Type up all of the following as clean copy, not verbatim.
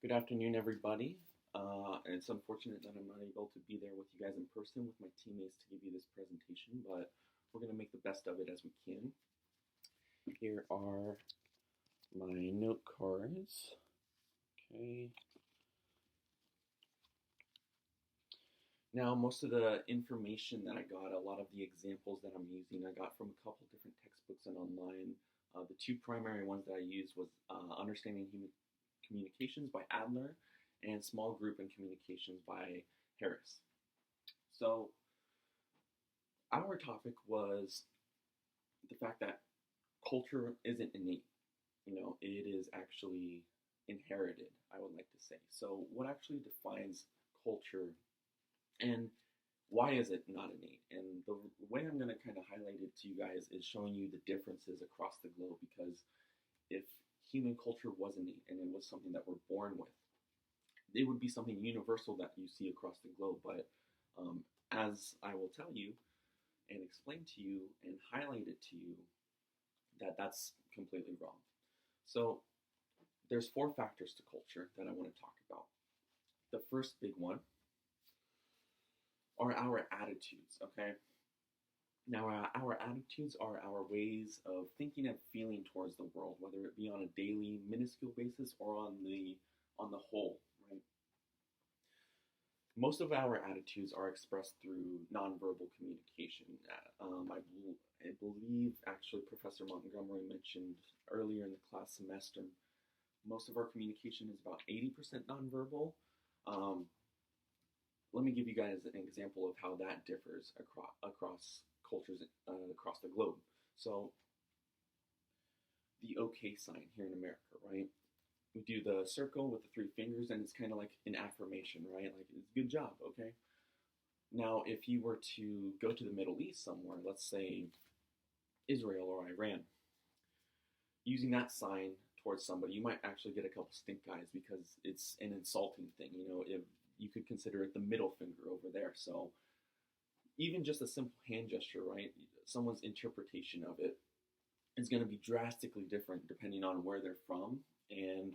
Good afternoon, everybody. It's unfortunate that I'm not able to be there with you guys in person with my teammates to give you this presentation, but we're going to make the best of it as we can. Here are my note cards. Okay. Now, most of the information that I got, a lot of the examples that I'm using, I got from a couple different textbooks and online. The two primary ones that I used was Understanding Human Communications by Adler and Small Group and Communications by Harris. So, our topic was the fact that culture isn't innate. It is actually inherited, I would like to say. So, what actually defines culture and why is it not innate? And the way I'm going to kind of highlight it to you guys is showing you the differences across the globe because if human culture was innate and it was something that we're born with, it would be something universal that you see across the globe. But as I will tell you and explain to you and highlight it to you, that's completely wrong. So there's four factors to culture that I want to talk about. The first big one are our attitudes, okay? Now, our attitudes are our ways of thinking and feeling towards the world, whether it be on a daily, minuscule basis or on the whole, right? Most of our attitudes are expressed through nonverbal communication. I believe actually Professor Montgomery mentioned earlier in the class semester, most of our communication is about 80% nonverbal. Um, Let me give you guys an example of how that differs across cultures across the globe. So the OK sign here in America, right? We do the circle with the three fingers, and it's kind of like an affirmation, right? Like, it's good job, okay? Now, if you were to go to the Middle East somewhere, let's say Israel or Iran, using that sign towards somebody, you might actually get a couple stink eyes because it's an insulting thing. If you could consider it the middle finger over there. So even just a simple hand gesture, right? Someone's interpretation of it is going to be drastically different depending on where they're from and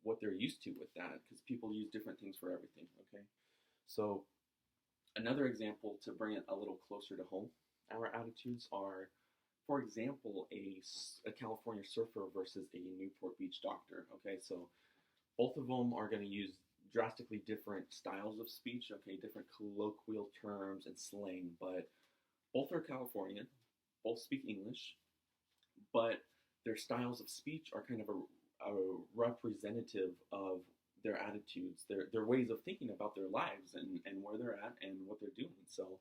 what they're used to with that, because people use different things for everything, okay? So another example to bring it a little closer to home, our attitudes are, for example, a California surfer versus a Newport Beach doctor, okay? So both of them are going to use drastically different styles of speech, okay, different colloquial terms and slang, but both are Californian, both speak English, but their styles of speech are kind of a representative of their attitudes, their ways of thinking about their lives and where they're at and what they're doing. So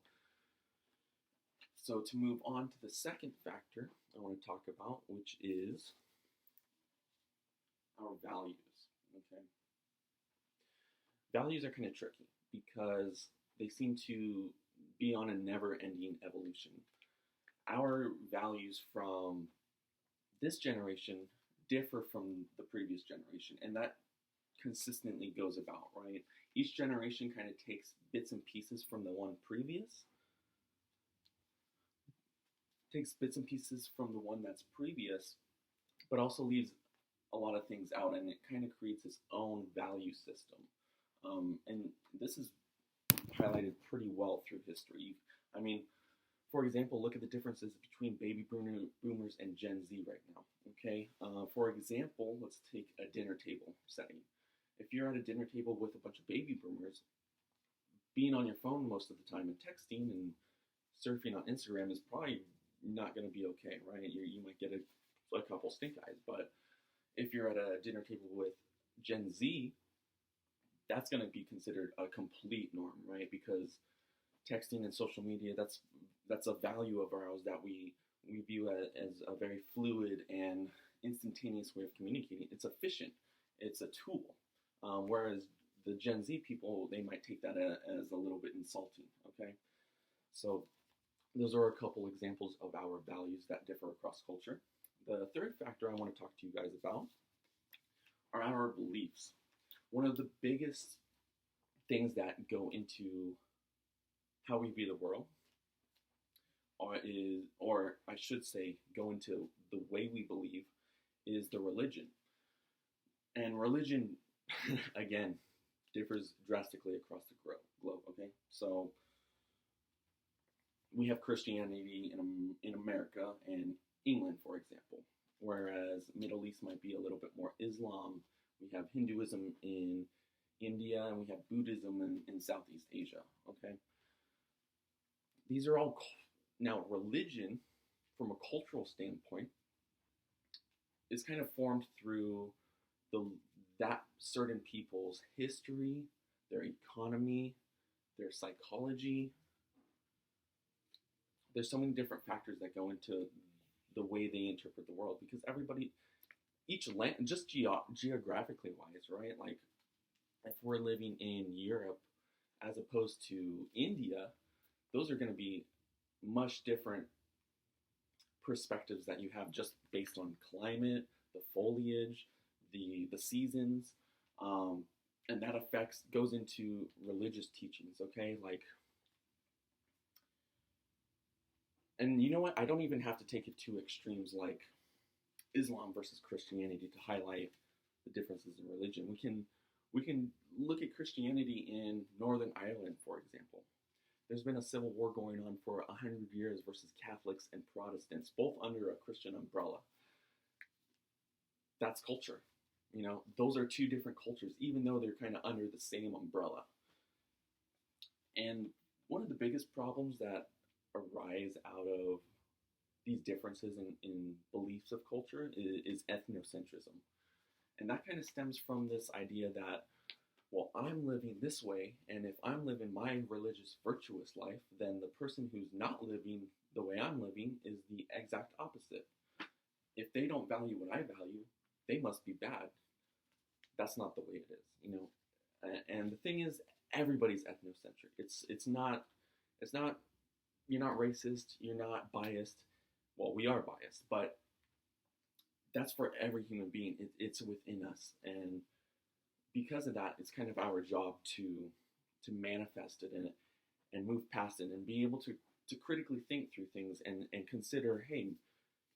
to move on to the second factor I want to talk about, which is our values, okay? Values are kind of tricky because they seem to be on a never-ending evolution. Our values from this generation differ from the previous generation, and that consistently goes about, right? Each generation kind of takes bits and pieces from the one previous, takes bits and pieces from the one that's previous, but also leaves a lot of things out, and it kind of creates its own value system. And this is highlighted pretty well through history. I mean, for example, look at the differences between baby boomers and Gen Z right now. Okay, for example, let's take a dinner table setting. If you're at a dinner table with a bunch of baby boomers, being on your phone most of the time and texting and surfing on Instagram is probably not going to be okay, right? You might get a couple stink eyes, but if you're at a dinner table with Gen Z, that's going to be considered a complete norm, right? Because texting and social media, that's a value of ours that we view as a very fluid and instantaneous way of communicating. It's efficient. It's a tool. Whereas the Gen Z people, they might take that as a little bit insulting, okay? So those are a couple examples of our values that differ across culture. The third factor I want to talk to you guys about are our beliefs. One of the biggest things that go into how we view the world or I should say, go into the way we believe, is the religion. And religion again, differs drastically across the globe. Okay, so we have Christianity in America and England, for example, whereas Middle East might be a little bit more Islam. We have Hinduism in India, and we have Buddhism in Southeast Asia. Okay, these are all now religion from a cultural standpoint is kind of formed through the that certain people's history, their economy, their psychology. There's so many different factors that go into the way they interpret the world because everybody, each land, just geographically wise, right? Like if we're living in Europe as opposed to India, those are going to be much different perspectives that you have just based on climate, the foliage, the seasons, and that affects goes into religious teachings. Okay, like, and you know what? I don't even have to take it to extremes like Islam versus Christianity to highlight the differences in religion. We can look at Christianity in Northern Ireland, for example. There's been a civil war going on for 100 years versus Catholics and Protestants, both under a Christian umbrella. That's culture. You know, those are two different cultures, even though they're kind of under the same umbrella. And one of the biggest problems that arise out of these differences in beliefs of culture is ethnocentrism. And that kind of stems from this idea that, well, I'm living this way, and if I'm living my religious, virtuous life, then the person who's not living the way I'm living is the exact opposite. If they don't value what I value, they must be bad. That's not the way it is, you know. And the thing is, everybody's ethnocentric. It's not. You're not racist. You're not biased. Well, we are biased, but that's for every human being. It's within us, and because of that, it's kind of our job to manifest it and move past it and be able to critically think through things and consider, hey,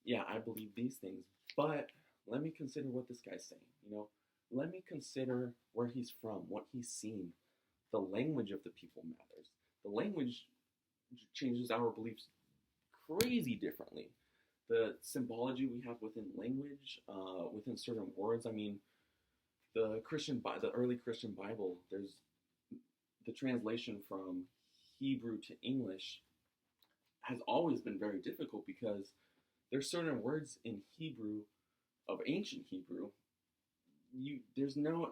yeah, I believe these things, but let me consider what this guy's saying. You know, let me consider where he's from, what he's seen. The language of the people matters. The language changes our beliefs crazy differently. The symbology we have within language, within certain words. I mean, the early Christian Bible. There's the translation from Hebrew to English has always been very difficult because there's certain words in Hebrew of ancient Hebrew. There's no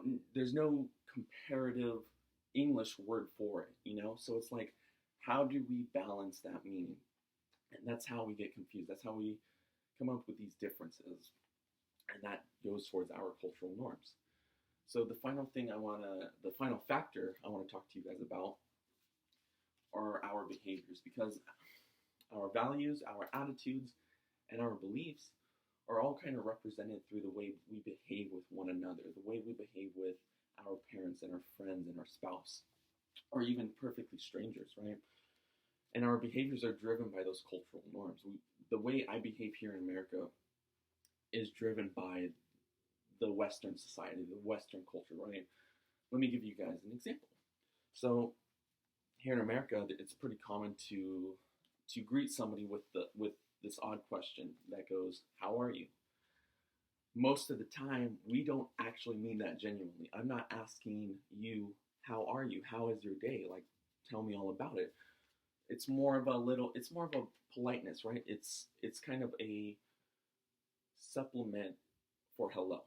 comparative English word for it. You know, so it's like, how do we balance that meaning? And that's how we get confused. That's how we come up with these differences. And that goes towards our cultural norms. So the final factor I want to talk to you guys about are our behaviors, because our values, our attitudes, and our beliefs are all kind of represented through the way we behave with one another, the way we behave with our parents and our friends and our spouse, or even perfectly strangers, right? And our behaviors are driven by those cultural norms. The way I behave here in America is driven by the Western society, the Western culture, right? Let me give you guys an example. So here in America, it's pretty common to greet somebody with this odd question that goes, "How are you?" Most of the time, we don't actually mean that genuinely. I'm not asking you, "How are you? How is your day?" Like, tell me all about it. It's more of a politeness, right? It's kind of a supplement for hello.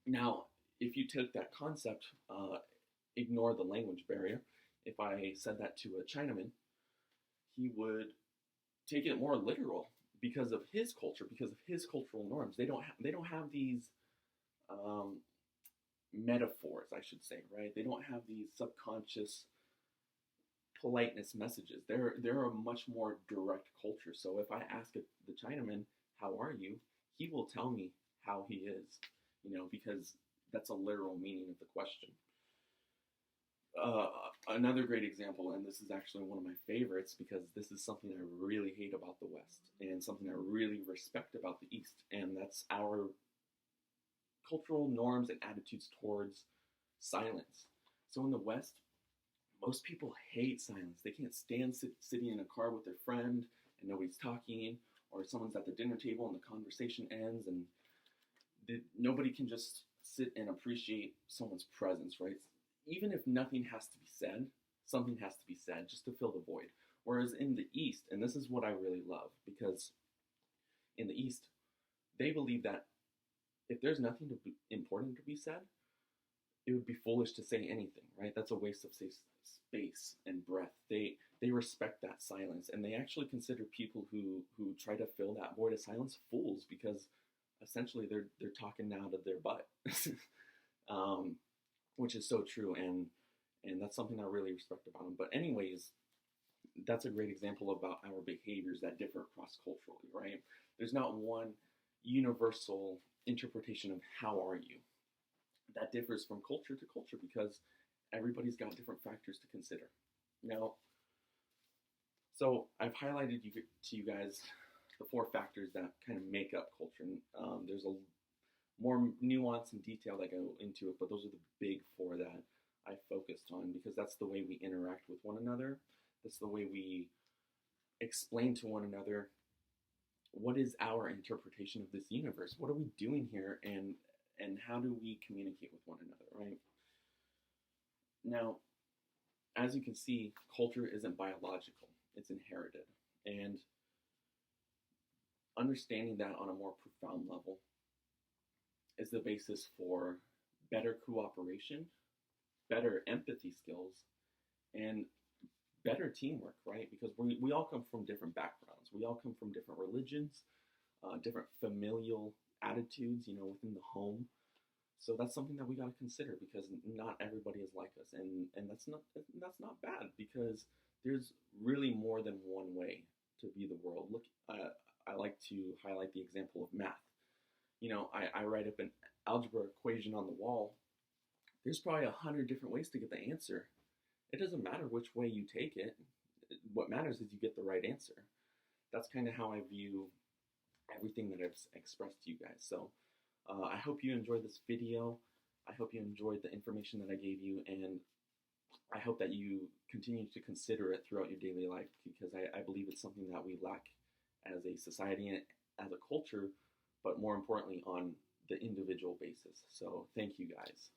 Now, if you took that concept, ignore the language barrier. If I said that to a Chinaman, he would take it more literal because of his culture, because of his cultural norms. They don't have these metaphors, I should say, right? They don't have these subconscious politeness messages. They're a much more direct culture. So if I ask the Chinaman, "How are you?" he will tell me how he is, you know, because that's a literal meaning of the question. Another great example, and this is actually one of my favorites because this is something I really hate about the West and something I really respect about the East, and that's our cultural norms and attitudes towards silence. So in the West, most people hate silence. They can't stand sitting in a car with their friend and nobody's talking, or someone's at the dinner table and the conversation ends, and nobody can just sit and appreciate someone's presence, right? Even if nothing has to be said, something has to be said just to fill the void. Whereas in the East, and this is what I really love, because in the East, they believe that if there's nothing important to be said, it would be foolish to say anything, right? That's a waste of space and breath. They respect that silence, and they actually consider people who try to fill that void of silence fools, because essentially they're talking out of their butt, um, which is so true, and that's something I really respect about them. But anyways, that's a great example about our behaviors that differ cross culturally, right? There's not one universal interpretation of how are you. That differs from culture to culture because everybody's got different factors to consider. Now, so I've highlighted to you guys the 4 factors that kind of make up culture. There's a more nuance and detail that go into it, but those are the big 4 that I focused on because that's the way we interact with one another. That's the way we explain to one another what is our interpretation of this universe. What are we doing here, and how do we communicate with one another, right? Now, as you can see, culture isn't biological, it's inherited. And understanding that on a more profound level is the basis for better cooperation, better empathy skills, and better teamwork, right? Because we all come from different backgrounds. We all come from different religions, different familial attitudes, within the home. So that's something that we got to consider because not everybody is like us, and that's not bad because there's really more than one way to view the world. Look, I like to highlight the example of math. I write up an algebra equation on the wall. There's probably 100 different ways to get the answer. It doesn't matter which way you take it. What matters is you get the right answer. That's kind of how I view everything that I've expressed to you guys. So I hope you enjoyed this video. I hope you enjoyed the information that I gave you, and I hope that you continue to consider it throughout your daily life because I believe it's something that we lack as a society and as a culture, but more importantly on the individual basis. So thank you guys.